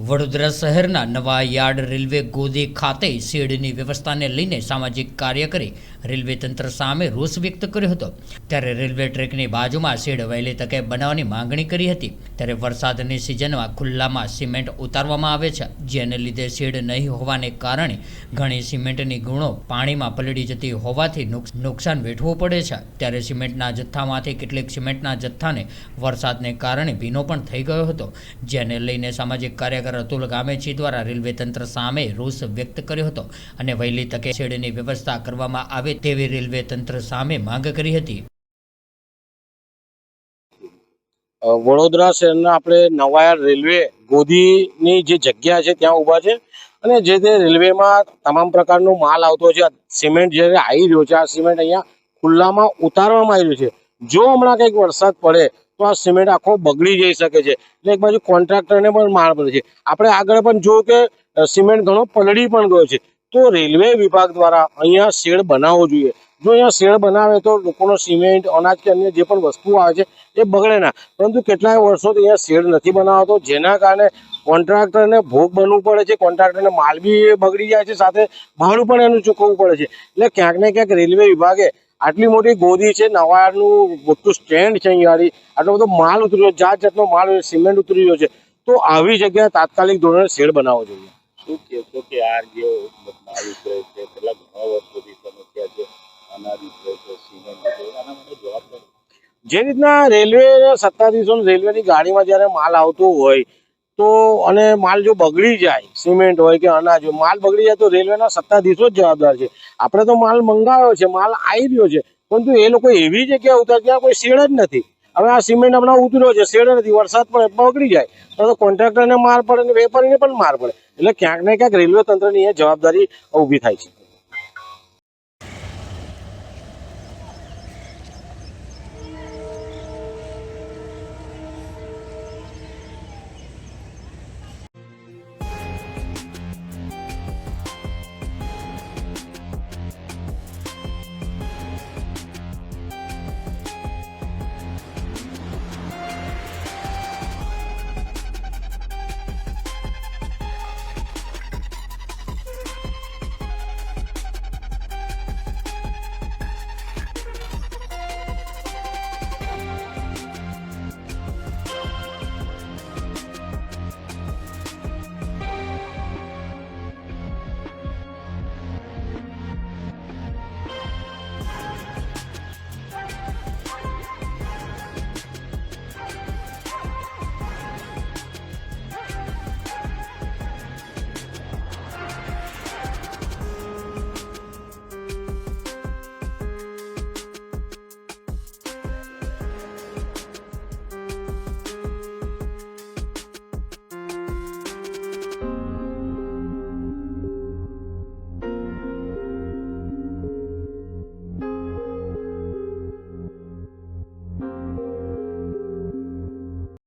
વડોદરા શહેરના નવા yard railway ગોદી ખાતે શેડની વ્યવસ્થાને લઈને સામાજિક કાર્યકરે રેલવે તંત્ર સામે રોષ વ્યક્ત કર્યો હતો। ત્યારે રેલવે ટ્રેકની બાજુમાં શેડ વહેલી તકે બનાવવાની માંગણી કરી હતી। ત્યારે વરસાદની સિઝનમાં ખુલ્લામાં સિમેન્ટ ઉતારવામાં આવે છે, જેને લીધે શેડ નહીં હોવાને કારણે ઘણી સિમેન્ટની ગુણો પાણીમાં પલળી જતી હોવાથી નુકસાન વેઠવું પડે છે। ત્યારે સિમેન્ટના જથ્થામાંથી કેટલીક સિમેન્ટના જથ્થાને વરસાદને કારણે ભીનો પણ થઈ ગયો હતો, જેને લઈને સામાજિક કાર્યકર અતુલ ગામેચી દ્વારા રેલવે તંત્ર સામે રોષ વ્યક્ત કર્યો હતો અને વહેલી તકે શેડની વ્યવસ્થા કરવામાં આવે તેવી રેલવે તંત્ર સામે માંગ કરી હતી। વડોદરા શહેરના આપણે નવાયાર્ડ રેલવે ગોદીની જે જગ્યા છે ત્યાં ઊભા છે અને જે તે રેલવેમાં તમામ પ્રકારનો માલ આવતો છે। સિમેન્ટ જે આવી રહ્યો છે, આ સિમેન્ટ અહીંયા ખુલ્લામાં ઉતારવામાં આવી રહ્યું છે। જો હમણાં કંઈક વરસાદ પડે તો આ સિમેન્ટ આખો બગડી જઈ શકે છે, એટલે એક બાજુ કોન્ટ્રાક્ટરને પણ માર પડે છે। આપણે આગળ પણ જોયું કે સિમેન્ટ ઘણો પલળી પણ ગયો છે, તો રેલવે વિભાગ દ્વારા અહીંયા શેડ બનાવવો જોઈએ। જો અહીંયા શેડ બનાવે તો લોકોનો સિમેન્ટ, અનાજ કે અન્ય જે પણ વસ્તુઓ આવે છે એ બગડે ના, પરંતુ કેટલાય વર્ષોથી અહીંયા શેડ નથી બનાવતો, જેના કારણે કોન્ટ્રાક્ટરને ભોગ બનવું પડે છે। કોન્ટ્રાક્ટરને માલ બી બગડી જાય છે, સાથે ભાડું પણ એનું ચૂકવવું પડે છે। એટલે ક્યાંક ને ક્યાંક રેલવે વિભાગે આટલી મોટી ગોદી છે, નવાયાર્ડનું મોટું સ્ટેન્ડ છે, અહીંયાથી આટલો બધો માલ ઉતર્યો, જાત જાતનો માલ સિમેન્ટ ઉતરી રહ્યો છે, તો આવી જગ્યાએ તાત્કાલિક ધોરણે શેડ બનાવવો જોઈએ। શું કહેશો કે આ જે માલ ઉતરે છે, કેટલા ઘણા વર્ષોથી સમસ્યા છે, અનાજ ઉતરે છે, સિમેન્ટ ઉતરે છે, આના માટે જવાબદાર જે રીતના રેલવે સત્તાધીશો રેલવેની ગાડીમાં જ્યારે માલ આવતો હોય તો અને માલ જો બગડી જાય, સિમેન્ટ હોય કે અનાજ હોય, માલ બગડી જાય તો રેલવેના સત્તાધીશો જ જવાબદાર છે। આપણે તો માલ મંગાવ્યો છે, માલ આવી રહ્યો છે, પરંતુ એ લોકો એવી જગ્યાએ ઉતારે ત્યાં કોઈ શેડ જ નથી। હવે આ સિમેન્ટ હમણાં ઉતર્યો છે, શેડ નથી, વરસાદ પડે બગડી જાય તો કોન્ટ્રાક્ટરને માર પડે અને વેપારીને પણ માર પડે। એટલે ક્યાંક ને ક્યાંક રેલવે તંત્રની એ જવાબદારી ઊભી થાય છે।